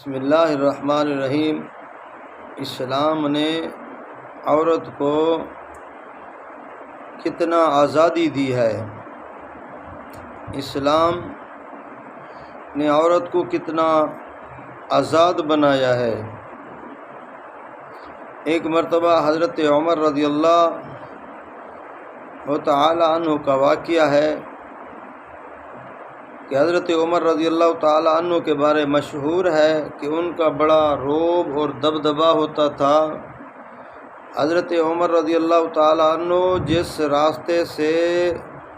بسم اللہ الرحمن الرحیم۔ اسلام نے عورت کو کتنا آزادی دی ہے، اسلام نے عورت کو کتنا آزاد بنایا ہے۔ ایک مرتبہ حضرت عمر رضی اللہ تعالی عنہ کا واقعہ ہے کہ حضرت عمر رضی اللہ تعالی عنہ کے بارے مشہور ہے کہ ان کا بڑا رعب اور دبدبا ہوتا تھا۔ حضرت عمر رضی اللہ تعالی عنہ جس راستے سے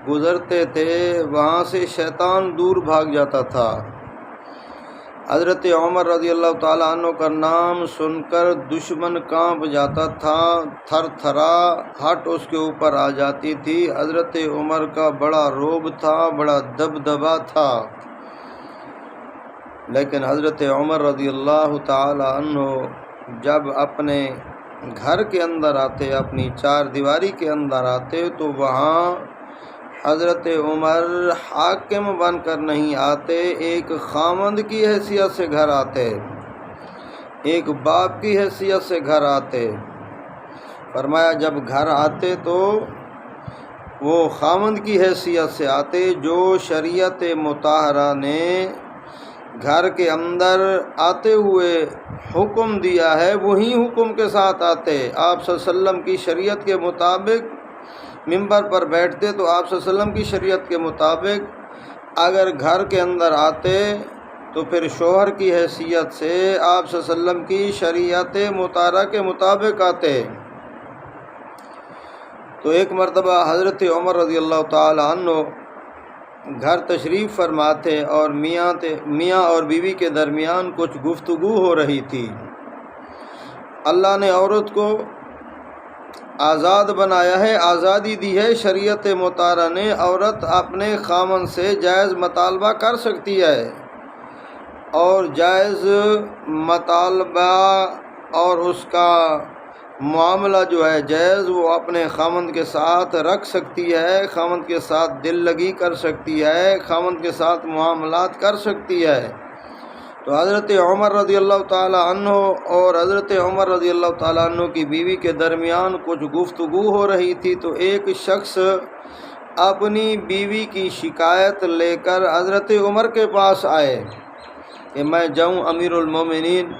گزرتے تھے وہاں سے شیطان دور بھاگ جاتا تھا۔ حضرت عمر رضی اللہ تعالی عنہ کا نام سن کر دشمن کانپ جاتا تھا، تھر تھرا ہٹ اس کے اوپر آ جاتی تھی۔ حضرت عمر کا بڑا رعب تھا، بڑا دبدبا تھا، لیکن حضرت عمر رضی اللہ تعالی عنہ جب اپنے گھر کے اندر آتے، اپنی چار دیواری کے اندر آتے تو وہاں حضرت عمر حاکم بن کر نہیں آتے، ایک خامند کی حیثیت سے گھر آتے، ایک باپ کی حیثیت سے گھر آتے۔ فرمایا جب گھر آتے تو وہ خامند کی حیثیت سے آتے، جو شریعت مطہرہ نے گھر کے اندر آتے ہوئے حکم دیا ہے وہی حکم کے ساتھ آتے۔ آپ صلی اللہ علیہ وسلم کی شریعت کے مطابق ممبر پر بیٹھتے تو آپ صلی اللہ علیہ وسلم کی شریعت کے مطابق اگر گھر کے اندر آتے تو پھر شوہر کی حیثیت سے آپ صلی اللہ علیہ وسلم کی شریعت مطہرہ کے مطابق آتے۔ تو ایک مرتبہ حضرت عمر رضی اللہ تعالی عنہ گھر تشریف فرماتے اور میاں اور بیوی کے درمیان کچھ گفتگو ہو رہی تھی۔ اللہ نے عورت کو آزاد بنایا ہے، آزادی دی ہے شریعت مطہرہ نے، عورت اپنے خامن سے جائز مطالبہ کر سکتی ہے اور جائز مطالبہ اور اس کا معاملہ جو ہے جائز وہ اپنے خامند کے ساتھ رکھ سکتی ہے، خامند کے ساتھ دل لگی کر سکتی ہے، خامند کے ساتھ معاملات کر سکتی ہے۔ تو حضرت عمر رضی اللہ تعالی عنہ اور حضرت عمر رضی اللہ تعالی عنہ کی بیوی کے درمیان کچھ گفتگو ہو رہی تھی تو ایک شخص اپنی بیوی کی شکایت لے کر حضرت عمر کے پاس آئے کہ میں جاؤں امیر المومنین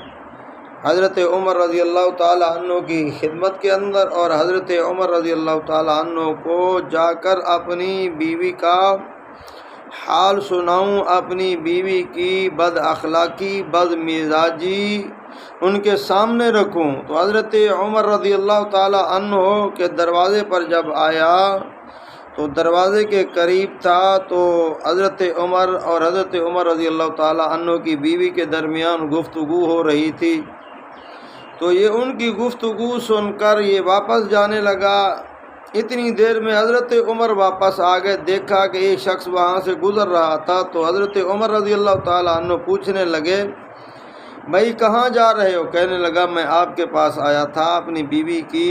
حضرت عمر رضی اللہ تعالی عنہ کی خدمت کے اندر اور حضرت عمر رضی اللہ تعالی عنہ کو جا کر اپنی بیوی کا حال سناؤں، اپنی بیوی کی بد اخلاقی، بد مزاجی ان کے سامنے رکھوں۔ تو حضرت عمر رضی اللہ تعالی عنہ کے دروازے پر جب آیا تو دروازے کے قریب تھا تو حضرت عمر اور حضرت عمر رضی اللہ تعالی عنہ کی بیوی کے درمیان گفتگو ہو رہی تھی۔ تو یہ ان کی گفتگو سن کر یہ واپس جانے لگا۔ اتنی دیر میں حضرت عمر واپس آ گئے، دیکھا کہ ایک شخص وہاں سے گزر رہا تھا تو حضرت عمر رضی اللہ تعالی عنہ پوچھنے لگے بھائی کہاں جا رہے ہو؟ کہنے لگا میں آپ کے پاس آیا تھا، اپنی بیوی کی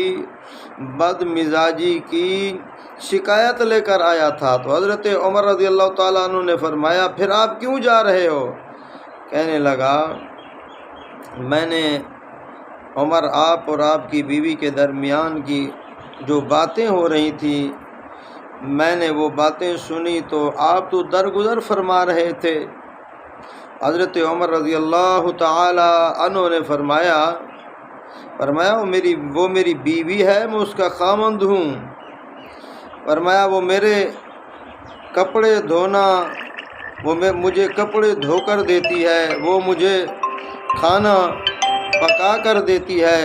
بد مزاجی کی شکایت لے کر آیا تھا۔ تو حضرت عمر رضی اللہ تعالی عنہ نے فرمایا پھر آپ کیوں جا رہے ہو؟ کہنے لگا میں نے عمر آپ اور آپ کی بیوی کے درمیان کی جو باتیں ہو رہی تھیں میں نے وہ باتیں سنی تو آپ تو درگزر فرما رہے تھے۔ حضرت عمر رضی اللہ تعالی عنہ نے فرمایا وہ میری بیوی ہے، میں اس کا خامند ہوں۔ فرمایا وہ میرے کپڑے دھونا، مجھے کپڑے دھو کر دیتی ہے، وہ مجھے کھانا پکا کر دیتی ہے،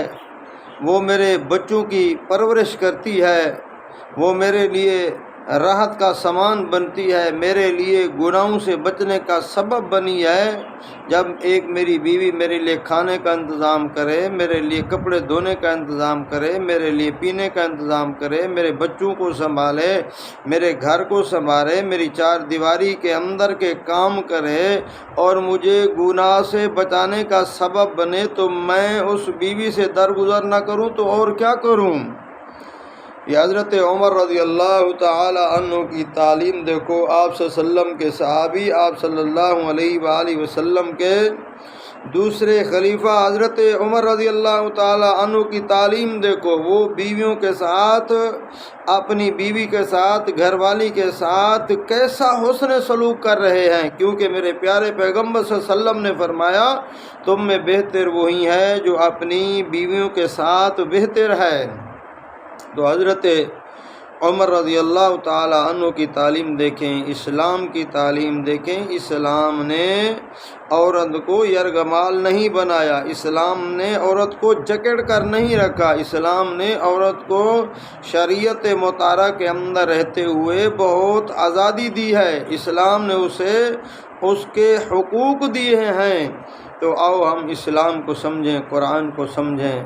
وہ میرے بچوں کی پرورش کرتی ہے، وہ میرے لیے راحت کا سامان بنتی ہے، میرے لیے گناہوں سے بچنے کا سبب بنی ہے۔ جب ایک میری بیوی میرے لیے کھانے کا انتظام کرے، میرے لیے کپڑے دھونے کا انتظام کرے، میرے لیے پینے کا انتظام کرے، میرے بچوں کو سنبھالے، میرے گھر کو سنبھالے، میری چار دیواری کے اندر کے کام کرے اور مجھے گناہ سے بچانے کا سبب بنے تو میں اس بیوی سے درگزر نہ کروں تو اور کیا کروں؟ یہ حضرت عمر رضی اللہ تعالی عنہ کی تعلیم دیکھو، آپ صلی اللہ علیہ وسلم کے صحابی، آپ صلی اللہ علیہ وآلہ وسلم کے دوسرے خلیفہ حضرت عمر رضی اللہ تعالی عنہ کی تعلیم دیکھو، وہ بیویوں کے ساتھ، اپنی بیوی کے ساتھ، گھر والی کے ساتھ کیسا حسن سلوک کر رہے ہیں، کیونکہ میرے پیارے پیغمبر صلی اللہ علیہ وسلم نے فرمایا تم میں بہتر وہی ہے جو اپنی بیویوں کے ساتھ بہتر ہے۔ تو حضرت عمر رضی اللہ تعالی عنہ کی تعلیم دیکھیں، اسلام کی تعلیم دیکھیں۔ اسلام نے عورت کو یرغمال نہیں بنایا، اسلام نے عورت کو جکڑ کر نہیں رکھا، اسلام نے عورت کو شریعت مطہرہ کے اندر رہتے ہوئے بہت آزادی دی ہے، اسلام نے اسے اس کے حقوق دیے ہیں۔ تو آؤ ہم اسلام کو سمجھیں، قرآن کو سمجھیں۔